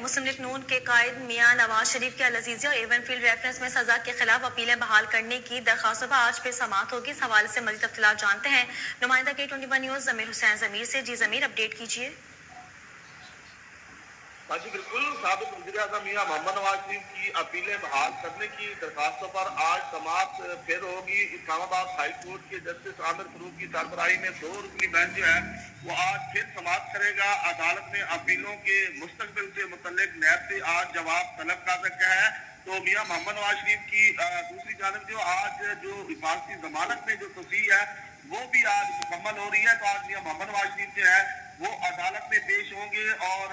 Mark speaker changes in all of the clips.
Speaker 1: مسلم league نون کے قائد میاں نواز شریف کے العزیزیہ اور ایون فیلڈ ریفرنس میں سزا کے خلاف اپیلیں بحال کرنے کی درخواستوں پر آج پھر سماعت ہوگی. اس حوالے سے مزید تفصیلات جانتے ہیں نمائندہ K21 نیوز ضمیر حسین ضمیر سے. جی ضمیر، اپڈیٹ کیجیے.
Speaker 2: جی بالکل، سابق وزیر اعظم میاں محمد نواز شریف کی اپیلیں بحال کرنے کی درخواستوں پر آج سماعت پھر ہوگی. اسلام آباد ہائی کورٹ کے جسٹس عامر فاروق کی سربراہی میں 2 رکنی بینچ جو ہے وہ آج پھر سماعت کرے گا. عدالت نے اپیلوں کے مستقبل سے متعلق نیب سے آج جواب طلب کر رکھا ہے. تو میاں محمد نواز شریف کی دوسری جانب جو آج جو حفاظتی ضمانت میں جو توسیع ہے وہ بھی آج مکمل ہو رہی ہے. تو آج میاں محمد نواز شریف جو ہے وہ عدالت میں پیش ہوں گے اور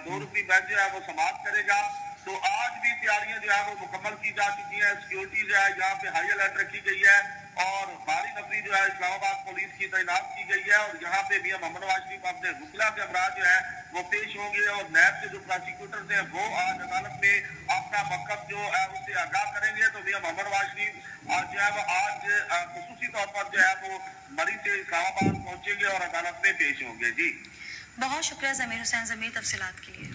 Speaker 2: 2 رکنی بینچ جو ہے وہ سماعت کرے گا. تو آج بھی تیاریاں جو ہے وہ مکمل کی جا چکی ہیں. سیکیورٹی جو ہے یہاں پہ ہائی الرٹ رکھی گئی ہے اور بھاری نفری جو ہے اسلام آباد پولیس کی تعینات کی گئی ہے. اور یہاں پہ میاں محمد نواز شریف اپنے وکلا کے افراد جو ہے وہ پیش ہوں گے اور نیب کے جو پراسیکیوٹرز ہیں وہ آج عدالت میں اپنا موقف جو ہے اس سے آگاہ کریں گے. تو میاں محمد نواز شریف آج جو ہے وہ آج خصوصی طور پر جو ہے وہ مری سے اسلام آباد پہنچیں گے اور عدالت میں پیش ہوں گے. جی
Speaker 1: بہت شکریہ ضمیر حسین ضمیر تفصیلات کے لیے.